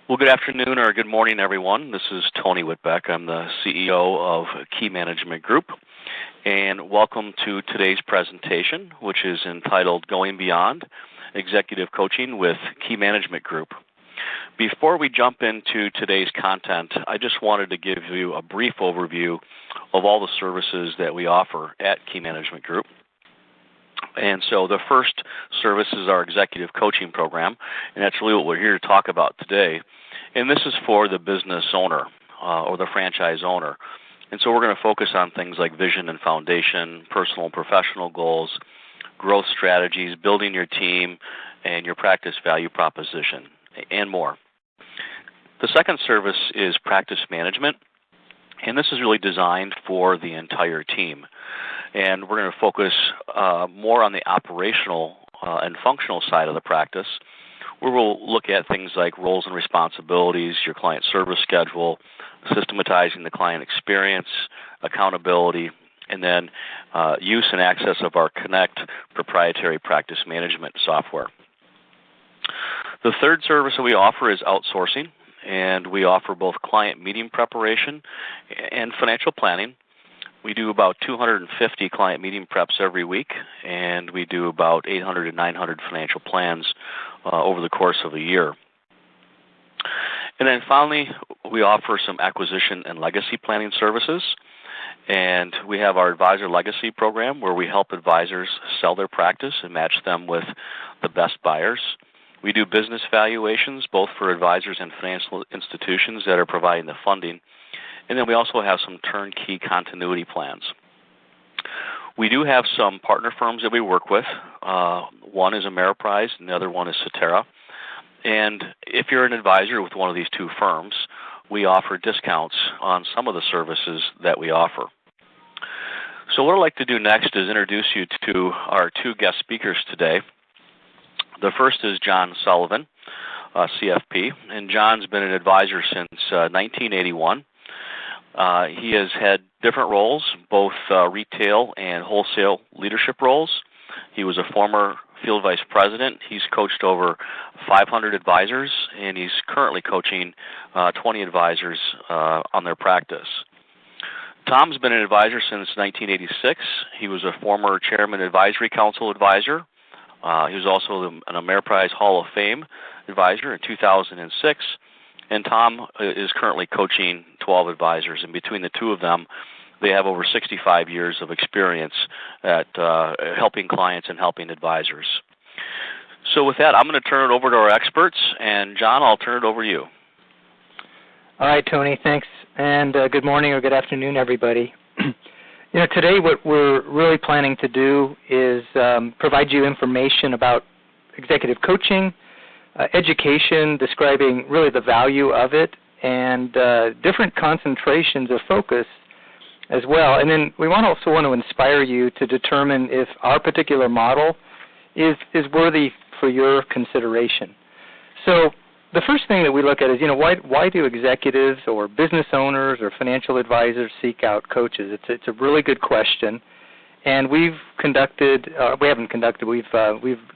Well, good afternoon or good morning, everyone. This is Tony Whitbeck. I'm the CEO of Key Management Group, and welcome to today's presentation, which is entitled Going Beyond Executive Coaching with Key Management Group. Before we jump into today's content, I just wanted to give you a brief overview of all the services that we offer at Key Management Group. And so the first service is our executive coaching program, and that's really what we're here to talk about today. And this is for the business owner or the franchise owner. And so we're going to focus on things like vision and foundation, personal and professional goals, growth strategies, building your team, and your practice value proposition, and more. The second service is practice management, and this is really designed for the entire team. And we're going to focus more on the operational and functional side of the practice, where we'll look at things like roles and responsibilities, your client service schedule, systematizing the client experience, accountability, and then use and access of our Connect proprietary practice management software. The third service that we offer is outsourcing, and we offer both client meeting preparation and financial planning. We do about 250 client meeting preps every week, and we do about 800 to 900 financial plans over the course of a year. And then finally, we offer some acquisition and legacy planning services, and we have our Advisor Legacy program where we help advisors sell their practice and match them with the best buyers. We do business valuations both for advisors and financial institutions that are providing the funding. And then we also have some turnkey continuity plans. We do have some partner firms that we work with. One is Ameriprise and the other one is Cetera. And if you're an advisor with one of these two firms, we offer discounts on some of the services that we offer. So what I'd like to do next is introduce you to our two guest speakers today. The first is John Sullivan, CFP, and John's been an advisor since 1981. He has had different roles, both retail and wholesale leadership roles. He was a former field vice president. He's coached over 500 advisors, and he's currently coaching 20 advisors on their practice. Tom's been an advisor since 1986. He was a former Chairman Advisory Council advisor. He was also an Ameriprise Hall of Fame advisor in 2006. And Tom is currently coaching 12 advisors, and between the two of them, they have over 65 years of experience at helping clients and helping advisors. So with that, I'm going to turn it over to our experts, and John, I'll turn it over to you. All right, Tony, thanks, and good morning or good afternoon, everybody. Today what we're really planning to do is provide you information about executive coaching, education, describing really the value of it, and different concentrations of focus as well. And then we also want to inspire you to determine if our particular model is worthy for your consideration. So the first thing that we look at is, why do executives or business owners or financial advisors seek out coaches? It's a really good question. And we've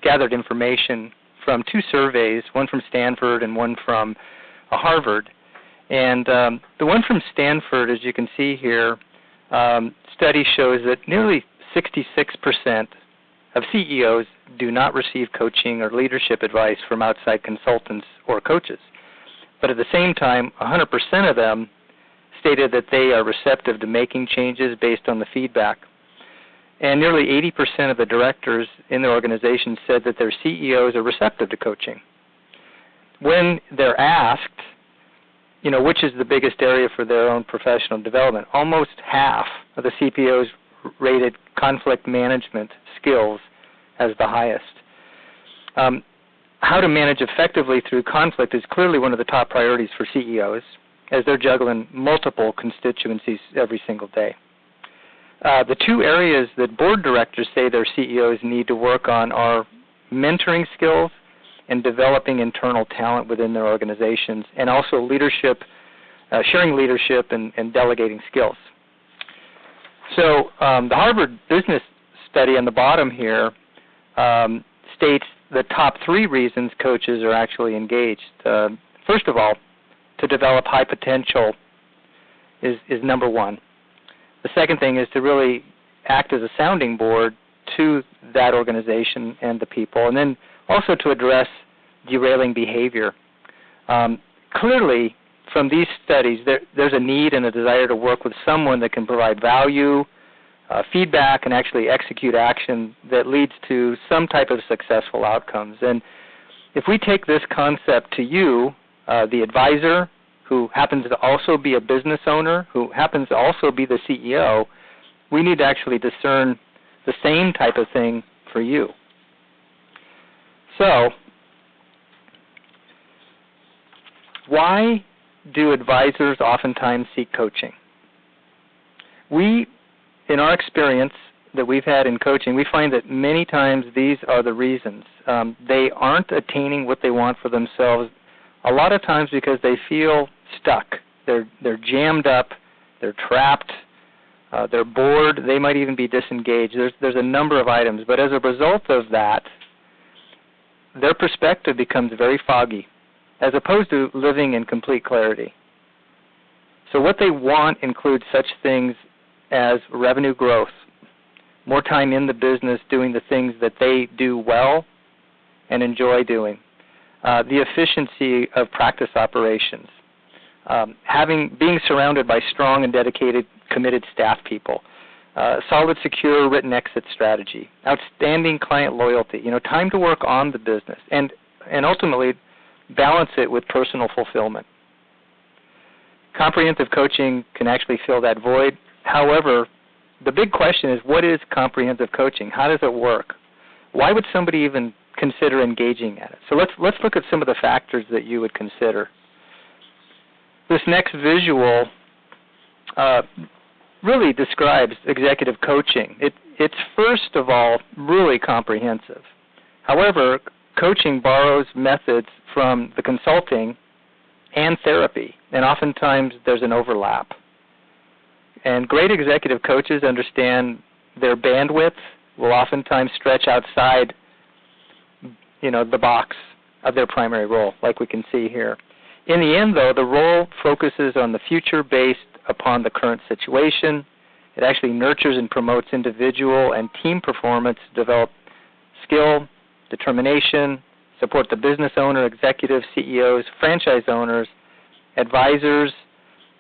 gathered information from two surveys, one from Stanford and one from Harvard. And the one from Stanford, as you can see here, study shows that nearly 66% of CEOs do not receive coaching or leadership advice from outside consultants or coaches. But at the same time, 100% of them stated that they are receptive to making changes based on the feedback. And nearly 80% of the directors in their organization said that their CEOs are receptive to coaching. When they're asked, which is the biggest area for their own professional development, almost half of the CPOs rated conflict management skills as the highest. How to manage effectively through conflict is clearly one of the top priorities for CEOs, as they're juggling multiple constituencies every single day. The two areas that board directors say their CEOs need to work on are mentoring skills and developing internal talent within their organizations, and also leadership, sharing leadership and delegating skills. So the Harvard Business Study on the bottom here states the top 3 reasons coaches are actually engaged. first of all, to develop high potential is number one. The second thing is to really act as a sounding board to that organization and the people, and then also to address derailing behavior. Clearly, from these studies, there's a need and a desire to work with someone that can provide value, feedback, and actually execute action that leads to some type of successful outcomes. And if we take this concept to you, the advisor, who happens to also be a business owner, who happens to also be the CEO, we need to actually discern the same type of thing for you. So, why do advisors oftentimes seek coaching? We, in our experience that we've had in coaching, we find that many times these are the reasons. They aren't attaining what they want for themselves, a lot of times because they feel stuck. They're jammed up, they're trapped, they're bored, they might even be disengaged. There's a number of items, but as a result of that, their perspective becomes very foggy, as opposed to living in complete clarity. So what they want includes such things as revenue growth, more time in the business doing the things that they do well and enjoy doing, the efficiency of practice operations, being surrounded by strong and dedicated, committed staff people, solid, secure, written exit strategy, outstanding client loyalty, time to work on the business, and ultimately balance it with personal fulfillment. Comprehensive coaching can actually fill that void. However, the big question is, what is comprehensive coaching? How does it work? Why would somebody even consider engaging at it? So let's look at some of the factors that you would consider. This next visual really describes executive coaching. It's first of all really comprehensive. However, coaching borrows methods from the consulting and therapy, and oftentimes there's an overlap. And great executive coaches understand their bandwidth will oftentimes stretch outside, the box of their primary role, like we can see here. In the end, though, the role focuses on the future based upon the current situation. It actually nurtures and promotes individual and team performance to develop skill, determination, support the business owner, executives, CEOs, franchise owners, advisors,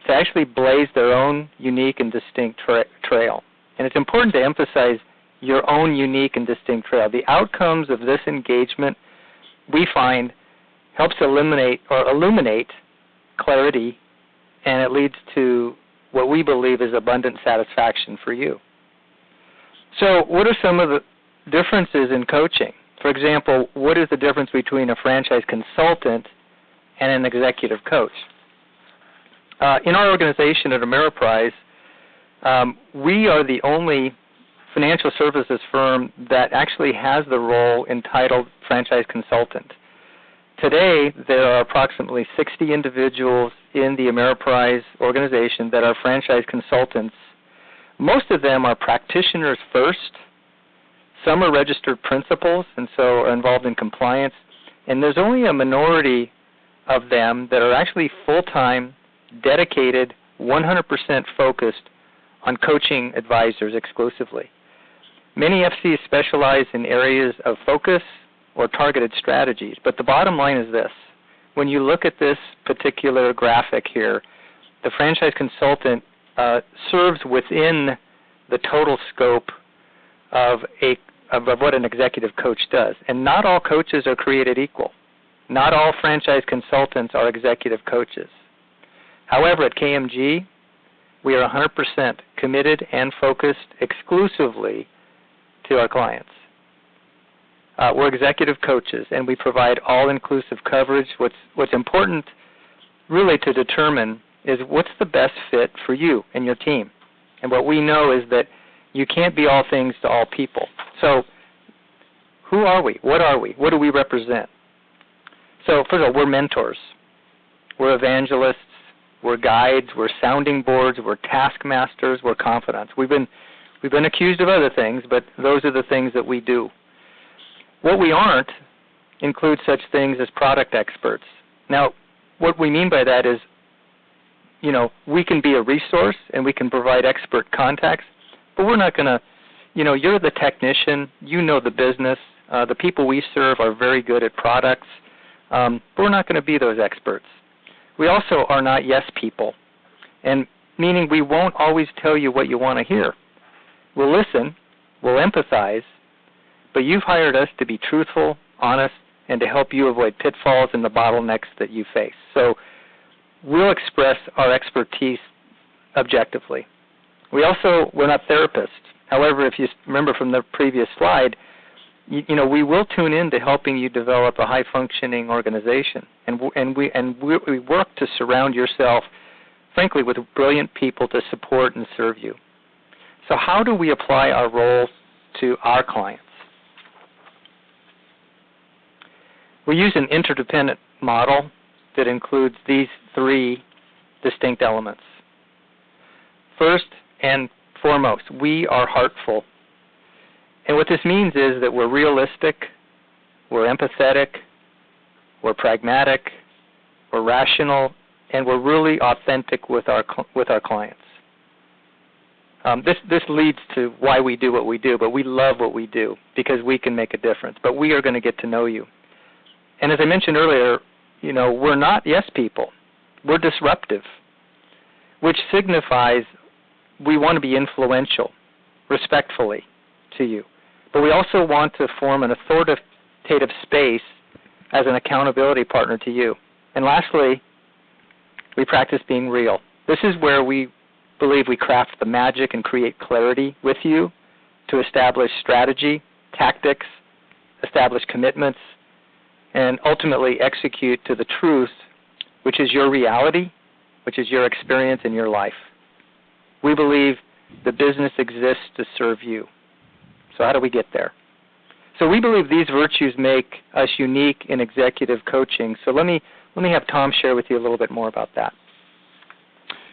to actually blaze their own unique and distinct trail. And it's important to emphasize your own unique and distinct trail. The outcomes of this engagement, we find, helps illuminate clarity, and it leads to what we believe is abundant satisfaction for you. So what are some of the differences in coaching? For example, what is the difference between a franchise consultant and an executive coach? In our organization at Ameriprise, we are the only financial services firm that actually has the role entitled franchise consultant. Today, there are approximately 60 individuals in the Ameriprise organization that are franchise consultants. Most of them are practitioners first. Some are registered principals and so are involved in compliance. And there's only a minority of them that are actually full-time, dedicated, 100% focused on coaching advisors exclusively. Many FCs specialize in areas of focus or targeted strategies, but the bottom line is this. When you look at this particular graphic here, the franchise consultant serves within the total scope of what an executive coach does. And not all coaches are created equal. Not all franchise consultants are executive coaches. However, at KMG, we are 100% committed and focused exclusively to our clients. We're executive coaches, and we provide all-inclusive coverage. What's important really to determine is what's the best fit for you and your team. And what we know is that you can't be all things to all people. So who are we? What are we? What do we represent? So first of all, we're mentors. We're evangelists. We're guides. We're sounding boards. We're taskmasters. We're confidants. We've been accused of other things, but those are the things that we do. What we aren't includes such things as product experts. Now, what we mean by that is, we can be a resource and we can provide expert contacts, but we're not going to, you're the technician, you know the business, the people we serve are very good at products, but we're not going to be those experts. We also are not yes people, and meaning we won't always tell you what you want to hear. We'll listen, we'll empathize, but you've hired us to be truthful, honest, and to help you avoid pitfalls and the bottlenecks that you face. So we'll express our expertise objectively. We're not therapists. However, if you remember from the previous slide, we will tune in to helping you develop a high-functioning organization, and we work to surround yourself, frankly, with brilliant people to support and serve you. So how do we apply our roles to our clients? We use an interdependent model that includes these three distinct elements. First and foremost, we are heartful. And what this means is that we're realistic, we're empathetic, we're pragmatic, we're rational, and we're really authentic with our clients. This leads to why we do what we do, but we love what we do because we can make a difference. But we are going to get to know you. And as I mentioned earlier, we're not yes people. We're disruptive, which signifies we want to be influential, respectfully, to you. But we also want to form an authoritative space as an accountability partner to you. And lastly, we practice being real. This is where we believe we craft the magic and create clarity with you to establish strategy, tactics, establish commitments, and ultimately execute to the truth, which is your reality, which is your experience in your life. We believe the business exists to serve you. So how do we get there? So we believe these virtues make us unique in executive coaching. So let me have Tom share with you a little bit more about that.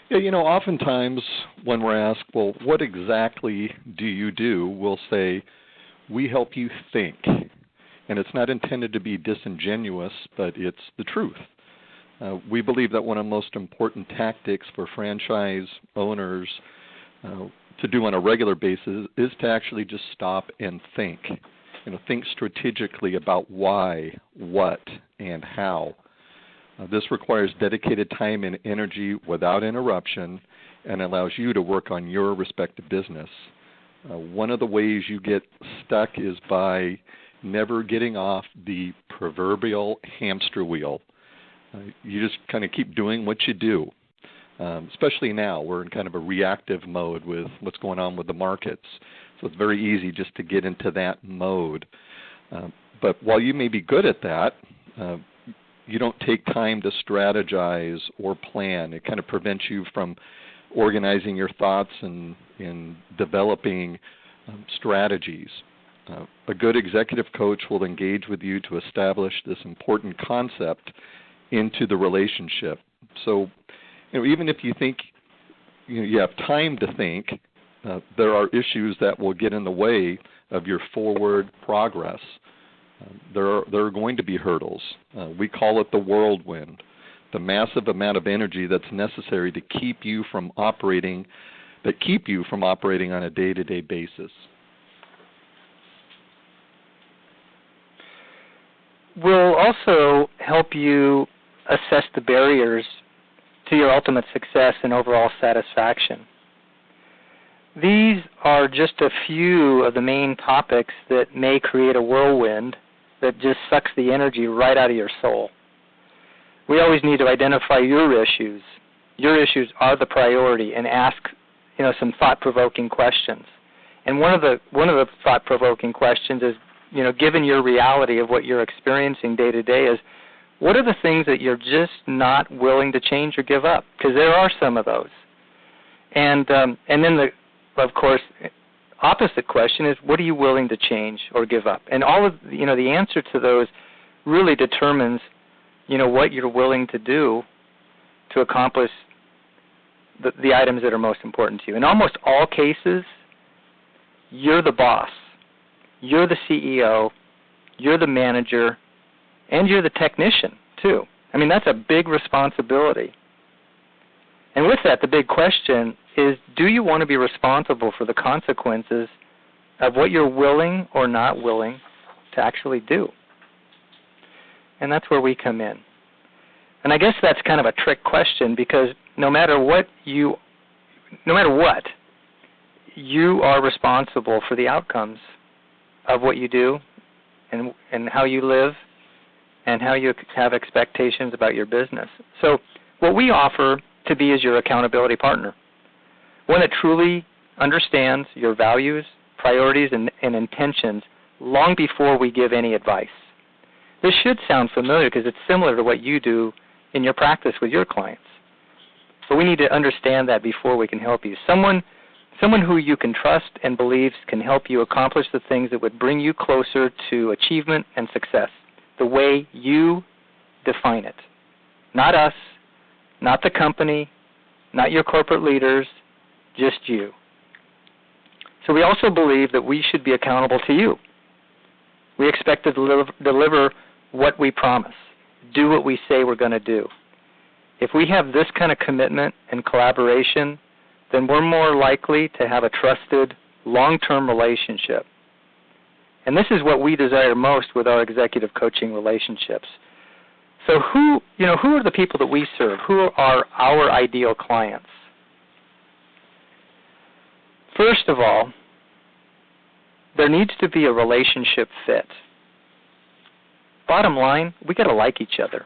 Yeah, oftentimes when we're asked, well, what exactly do you do, we'll say, we help you think. And it's not intended to be disingenuous, but it's the truth. We believe that one of the most important tactics for franchise owners to do on a regular basis is to actually just stop and think. Think strategically about why, what, and how. This requires dedicated time and energy without interruption and allows you to work on your respective business. One of the ways you get stuck is by never getting off the proverbial hamster wheel. You just kind of keep doing what you do. Especially now, we're in kind of a reactive mode with what's going on with the markets. So it's very easy just to get into that mode. But while you may be good at that, you don't take time to strategize or plan. It kind of prevents you from organizing your thoughts and developing strategies. A good executive coach will engage with you to establish this important concept into the relationship. So, even if you think you have time to think, there are issues that will get in the way of your forward progress. There are going to be hurdles. We call it the whirlwind, the massive amount of energy that's necessary to keep you from operating on a day-to-day basis. We'll also help you assess the barriers to your ultimate success and overall satisfaction. These are just a few of the main topics that may create a whirlwind that just sucks the energy right out of your soul. We always need to identify your issues. Your issues are the priority, and ask, some thought-provoking questions. And one of the thought-provoking questions is, given your reality of what you're experiencing day to day, is what are the things that you're just not willing to change or give up? Because there are some of those. And then of course, opposite question is, what are you willing to change or give up? And all of the answer to those really determines what you're willing to do to accomplish the items that are most important to you. In almost all cases, you're the boss, you're the CEO, you're the manager, and you're the technician too. I mean, that's a big responsibility. And with that, the big question is, do you want to be responsible for the consequences of what you're willing or not willing to actually do? And that's where we come in. And I guess that's kind of a trick question, because no matter what, you are responsible for the outcomes of what you do and how you live and how you have expectations about your business. So what we offer to be is your accountability partner, one that truly understands your values, priorities, and intentions long before we give any advice. This should sound familiar because it's similar to what you do in your practice with your clients. But we need to understand that before we can help you. Someone who you can trust and believes can help you accomplish the things that would bring you closer to achievement and success, the way you define it. Not us, not the company, not your corporate leaders, just you. So we also believe that we should be accountable to you. We expect to deliver what we promise, do what we say we're going to do. If we have this kind of commitment and collaboration, then we're more likely to have a trusted, long-term relationship. And this is what we desire most with our executive coaching relationships. So who are the people that we serve? Who are our ideal clients? First of all, there needs to be a relationship fit. Bottom line, we got to like each other.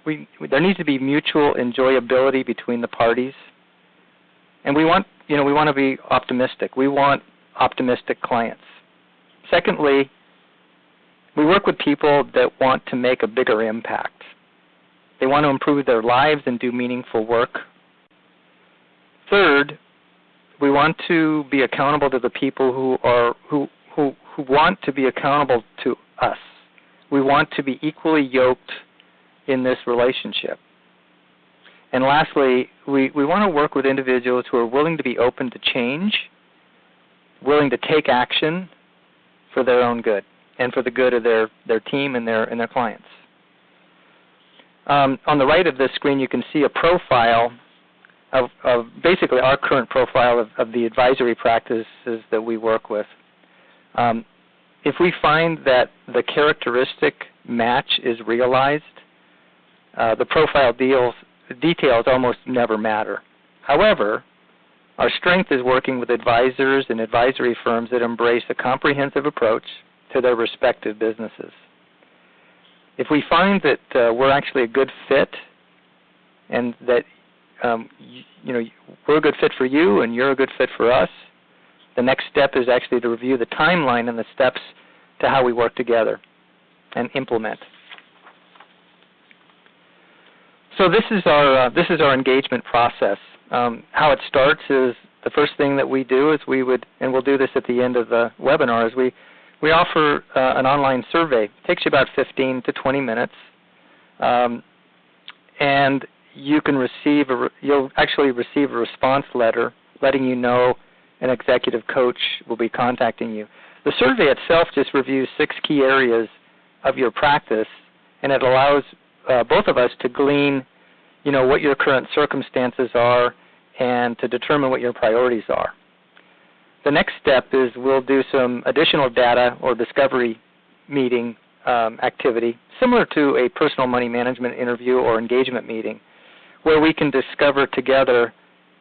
There needs to be mutual enjoyability between the parties, and we want to be optimistic. We want optimistic clients. Secondly, we work with people that want to make a bigger impact. They want to improve their lives and do meaningful work. Third, we want to be accountable to the people who want to be accountable to us. We want to be equally yoked in this relationship. And lastly, we want to work with individuals who are willing to be open to change, willing to take action for their own good and for the good of their team and their clients. On the right of this screen, you can see a profile of basically our current profile of the advisory practices that we work with. If we find that the characteristic match is realized, the profile details almost never matter. However, our strength is working with advisors and advisory firms that embrace a comprehensive approach to their respective businesses. If we find that we're actually a good fit and that we're a good fit for you and you're a good fit for us, the next step is actually to review the timeline and the steps to how we work together and implement. So this is our engagement process. How it starts is the first thing that we do is we'll do this at the end of the webinar, is we offer an online survey. It takes you about 15 to 20 minutes, and you'll actually receive a response letter letting you know an executive coach will be contacting you. The survey itself just reviews 6 key areas of your practice, and it allows both of us to glean, what your current circumstances are and to determine what your priorities are. The next step is we'll do some additional data or discovery meeting activity, similar to a personal money management interview or engagement meeting, where we can discover together,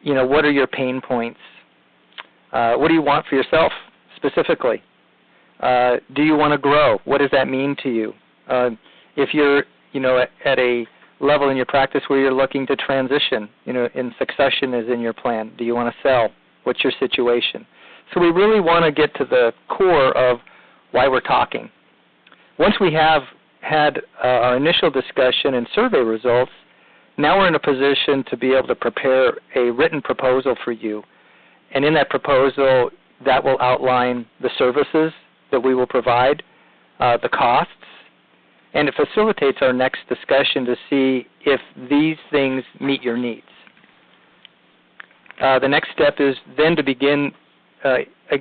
what are your pain points? What do you want for yourself specifically? Do you want to grow? What does that mean to you? If you're, at a level in your practice where you're looking to transition, in succession is in your plan. Do you want to sell? What's your situation? So we really want to get to the core of why we're talking. Once we have had our initial discussion and survey results, now we're in a position to be able to prepare a written proposal for you. And in that proposal, that will outline the services that we will provide, the costs, and it facilitates our next discussion to see if these things meet your needs. The next step is then to begin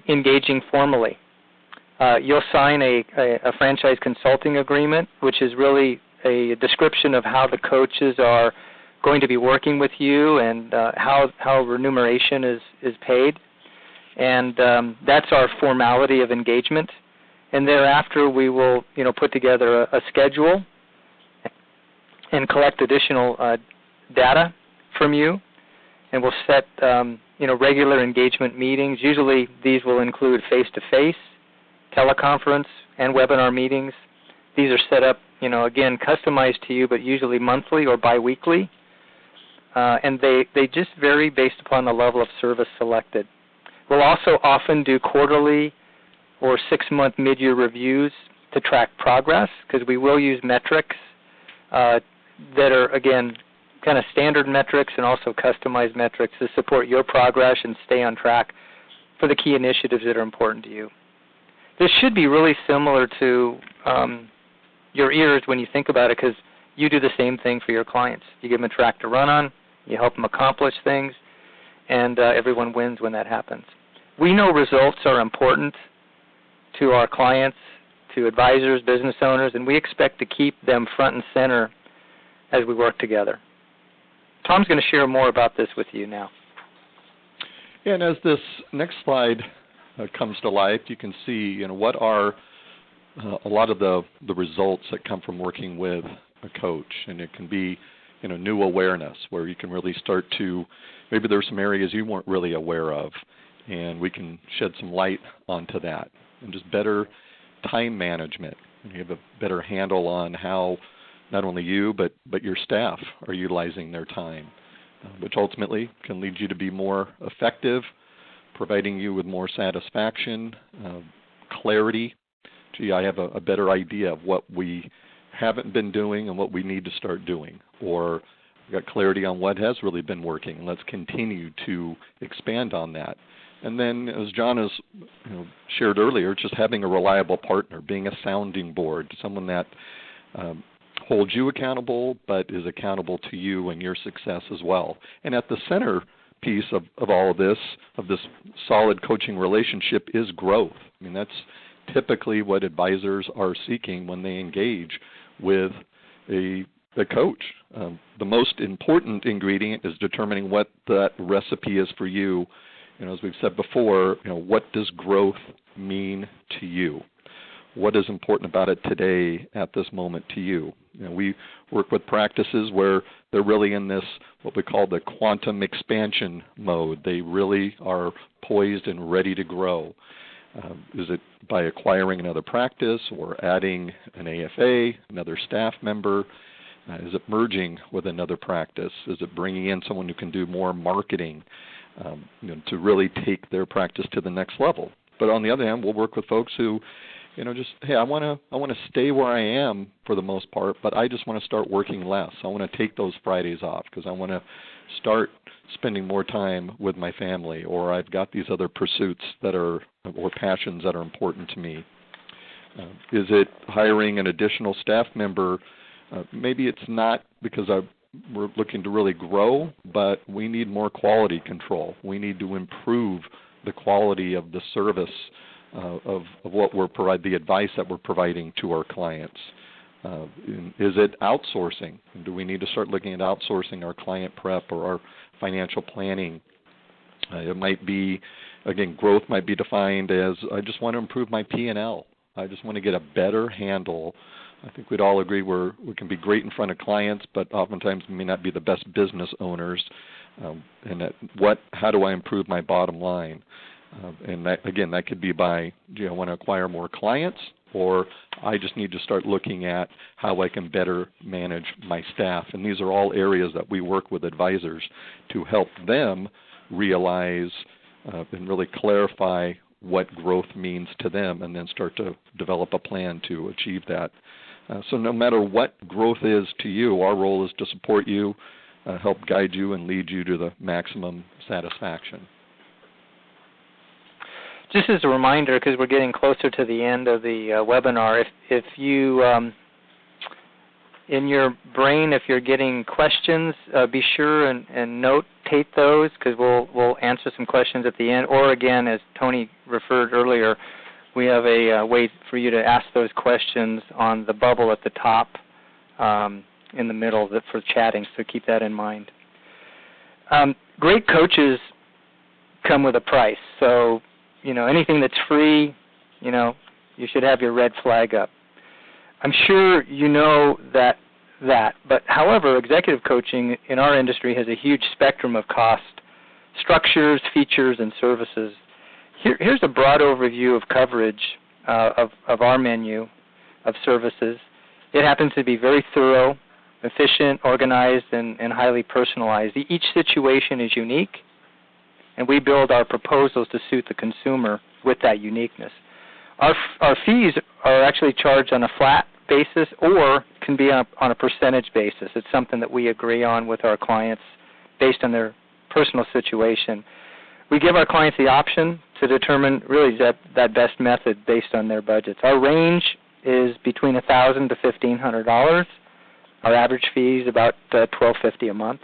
engaging formally. You'll sign a franchise consulting agreement, which is really a description of how the coaches are going to be working with you and how remuneration is paid. And that's our formality of engagement. And thereafter, we will, put together a schedule and collect additional data from you. And we'll set, regular engagement meetings. Usually, these will include face-to-face, teleconference, and webinar meetings. These are set up, again, customized to you, but usually monthly or biweekly. And they just vary based upon the level of service selected. We'll also often do quarterly or 6-month mid-year reviews to track progress, because we will use metrics that are, again, kind of standard metrics and also customized metrics to support your progress and stay on track for the key initiatives that are important to you. This should be really similar to your ears when you think about it, because you do the same thing for your clients. You give them a track to run on, you help them accomplish things, and everyone wins when that happens. We know results are important to our clients, to advisors, business owners, and we expect to keep them front and center as we work together. Tom's going to share more about this with you now. And as this next slide comes to life, you can see what are a lot of the results that come from working with a coach. And it can be new awareness, where you can really start to, maybe there's some areas you weren't really aware of, and we can shed some light onto that. And just better time management. You have a better handle on how not only you but your staff are utilizing their time, which ultimately can lead you to be more effective, providing you with more satisfaction, clarity. Gee, I have a better idea of what we haven't been doing and what we need to start doing, or got clarity on what has really been working, and let's continue to expand on that. And then, as John has shared earlier, just having a reliable partner, being a sounding board, someone that holds you accountable but is accountable to you and your success as well. And at the center piece of all of this solid coaching relationship, is growth. I mean, that's typically what advisors are seeking when they engage with a coach. The most important ingredient is determining what that recipe is for you. As we've said before, what does growth mean to you? What is important about it today at this moment to you? We work with practices where they're really in this, what we call the quantum expansion mode. They really are poised and ready to grow. Is it by acquiring another practice or adding an AFA, another staff member? Is it merging with another practice? Is it bringing in someone who can do more marketing to really take their practice to the next level? But on the other hand, we'll work with folks who, just, hey, I want to stay where I am for the most part, but I just want to start working less. I want to take those Fridays off because I want to start spending more time with my family, or I've got these other pursuits or passions that are important to me. Is it hiring an additional staff member? Maybe it's not because we're looking to really grow, but we need more quality control. We need to improve the quality of the service of what we're providing, the advice that we're providing to our clients. Is it outsourcing? Do we need to start looking at outsourcing our client prep or our financial planning? It might be, again, growth might be defined as I just want to improve my P&L. I just want to get a better handle. I think we'd all agree we can be great in front of clients, but oftentimes we may not be the best business owners. How do I improve my bottom line? And that, again, that could be by, I want to acquire more clients, or I just need to start looking at how I can better manage my staff. And these are all areas that we work with advisors to help them realize and really clarify what growth means to them, and then start to develop a plan to achieve that. So no matter what growth is to you, our role is to support you, help guide you, and lead you to the maximum satisfaction. Just as a reminder, because we're getting closer to the end of the webinar, if you, in your brain, if you're getting questions, be sure and notate those, because we'll answer some questions at the end. Or again, as Tony referred earlier, we have a way for you to ask those questions on the bubble at the top in the middle for chatting, so keep that in mind. Great coaches come with a price. So, anything that's free, you should have your red flag up. I'm sure you know that. But however, executive coaching in our industry has a huge spectrum of cost, structures, features, and services. Here's a broad overview of coverage of our menu of services. It happens to be very thorough, efficient, organized, and highly personalized. Each situation is unique, and we build our proposals to suit the consumer with that uniqueness. Our fees are actually charged on a flat basis or can be on a percentage basis. It's something that we agree on with our clients based on their personal situation. We give our clients the option to determine really that best method based on their budgets. Our range is between $1,000 to $1,500. Our average fee is about $1,250 a month.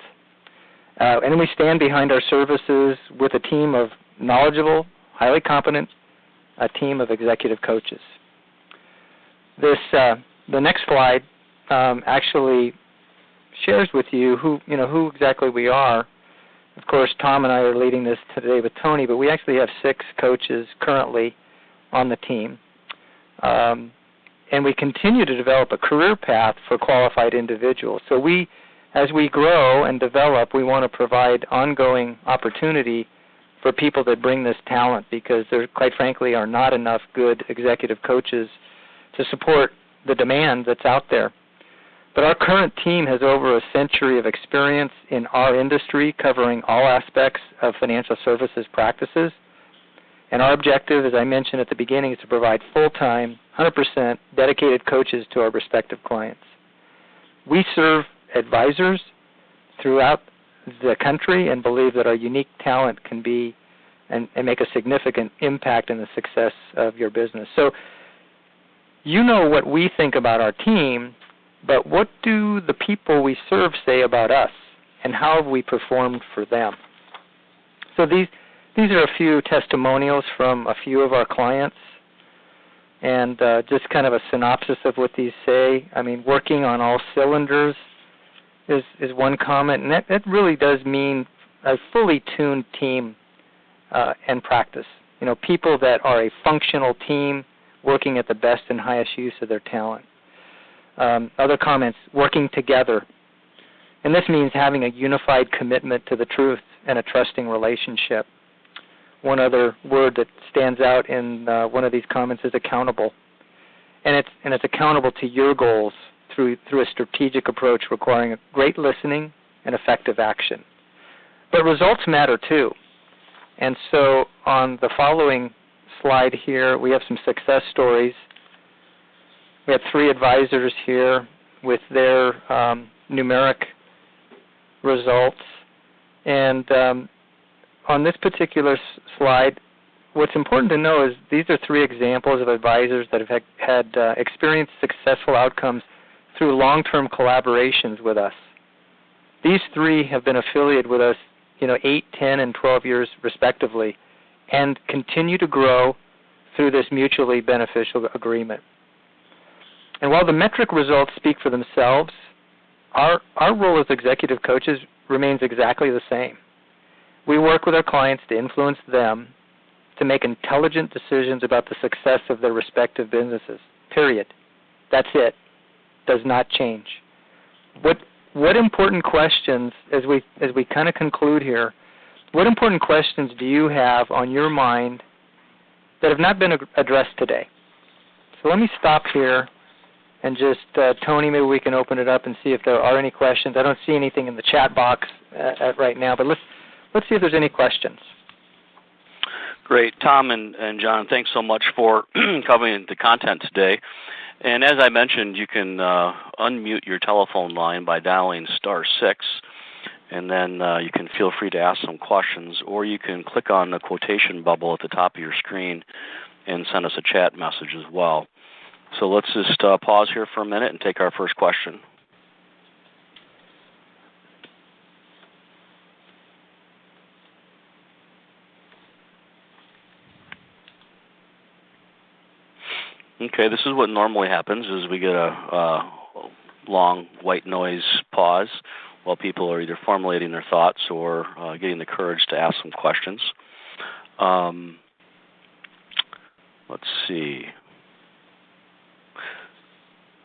And we stand behind our services with a team of knowledgeable, highly competent, a team of executive coaches. The next slide actually shares with you who exactly we are. Of course, Tom and I are leading this today with Tony, but we actually have 6 coaches currently on the team. And we continue to develop a career path for qualified individuals. So as we grow and develop, we want to provide ongoing opportunity for people that bring this talent, because there, quite frankly, are not enough good executive coaches to support the demand that's out there. But our current team has over a century of experience in our industry, covering all aspects of financial services practices. And our objective, as I mentioned at the beginning, is to provide full-time, 100% dedicated coaches to our respective clients. We serve advisors throughout the country and believe that our unique talent can be and make a significant impact in the success of your business. So you know what we think about our team, but what do the people we serve say about us, and how have we performed for them? So these are a few testimonials from a few of our clients, and just kind of a synopsis of what these say. I mean, working on all cylinders is one comment, and that really does mean a fully tuned team and practice. People that are a functional team working at the best and highest use of their talent. Other comments, working together. And this means having a unified commitment to the truth and a trusting relationship. One other word that stands out in one of these comments is accountable. And it's accountable to your goals through a strategic approach requiring great listening and effective action. But results matter too. And so on the following slide here, we have some success stories. We have 3 advisors here with their numeric results. And on this particular slide, what's important to know is these are 3 examples of advisors that have had experienced successful outcomes through long-term collaborations with us. These 3 have been affiliated with us 8, 10, and 12 years respectively, and continue to grow through this mutually beneficial agreement. And while the metric results speak for themselves, our role as executive coaches remains exactly the same. We work with our clients to influence them to make intelligent decisions about the success of their respective businesses, period. That's it. Does not change. What important questions, as we kind of conclude here, what important questions do you have on your mind that have not been addressed today? So let me stop here and just, Tony, maybe we can open it up and see if there are any questions. I don't see anything in the chat box right now, but let's see if there's any questions. Great. Tom and John, thanks so much for covering the content today. And as I mentioned, you can unmute your telephone line by dialing *6, and then you can feel free to ask some questions, or you can click on the quotation bubble at the top of your screen and send us a chat message as well. So let's just pause here for a minute and take our first question. Okay, this is what normally happens: is we get a long white noise pause while people are either formulating their thoughts or getting the courage to ask some questions. Let's see.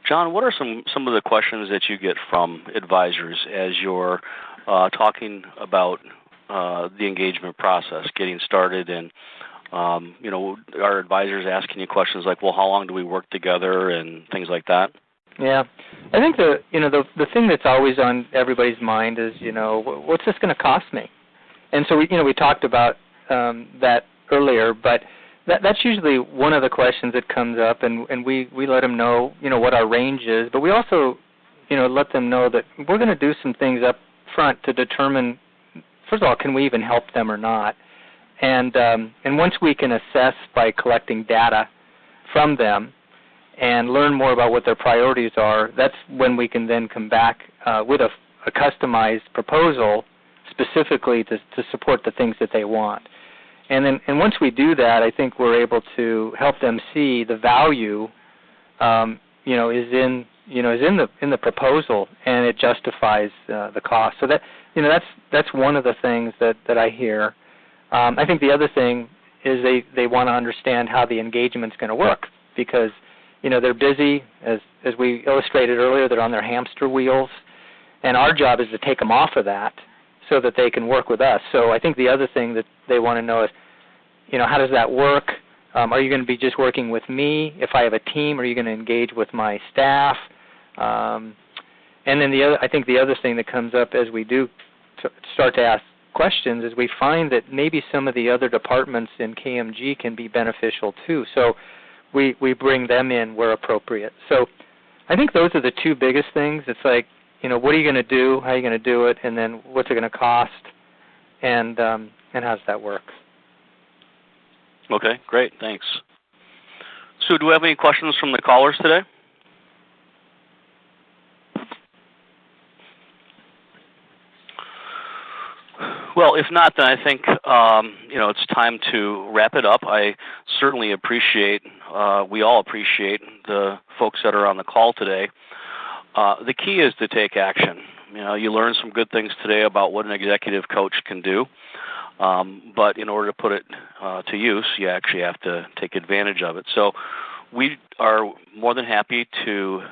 John, what are some of the questions that you get from advisors as you're talking about the engagement process, getting started, and are advisors asking you questions like, well, how long do we work together, and things like that? Yeah, I think the thing that's always on everybody's mind is, what's this going to cost me? And so we talked about that earlier, but that's usually one of the questions that comes up, and we let them know, what our range is, but we also, let them know that we're going to do some things up front to determine, first of all, can we even help them or not? And once we can assess by collecting data from them and learn more about what their priorities are, that's when we can then come back with a customized proposal specifically to support the things that they want. And once we do that, I think we're able to help them see the value, is in the proposal, and it justifies the cost. So that's one of the things that I hear. I think the other thing is they want to understand how the engagement's going to work, because they're busy, as we illustrated earlier. They're on their hamster wheels, and our job is to take them off of that so that they can work with us. So I think the other thing that they want to know is, how does that work? Are you going to be just working with me? If I have a team, are you going to engage with my staff? And then I think the other thing that comes up as we do start to ask questions is we find that maybe some of the other departments in KMG can be beneficial too. So we bring them in where appropriate. So I think those are the two biggest things. It's like, what are you going to do? How are you going to do it? And then what's it going to cost? And how does that work? Okay, great, thanks. So do we have any questions from the callers today? Well, if not, then I think it's time to wrap it up. I certainly appreciate, we all appreciate the folks that are on the call today. The key is to take action. You learned some good things today about what an executive coach can do, but in order to put it to use, you actually have to take advantage of it. So we are more than happy to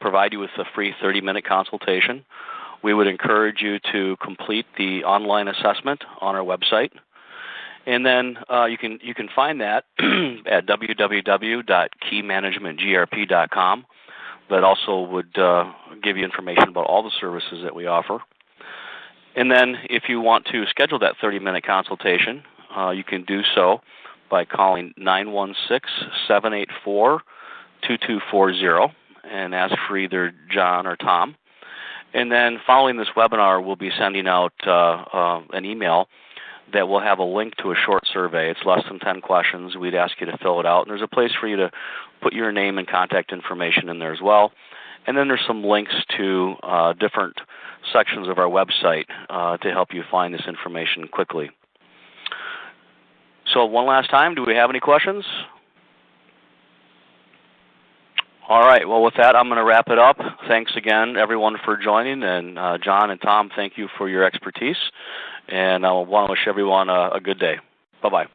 provide you with a free 30-minute consultation. We would encourage you to complete the online assessment on our website, and then you can find that at www.keymanagementgrp.com. That also would give you information about all the services that we offer. And then if you want to schedule that 30-minute consultation, you can do so by calling 916-784-2240 and ask for either John or Tom. And then following this webinar, we'll be sending out an email that will have a link to a short survey. It's less than 10 questions. We'd ask you to fill it out. And there's a place for you to put your name and contact information in there as well. And then there's some links to different sections of our website to help you find this information quickly. So one last time, do we have any questions? All right. Well, with that, I'm going to wrap it up. Thanks again, everyone, for joining. And John and Tom, thank you for your expertise. And I want to wish everyone a good day. Bye-bye.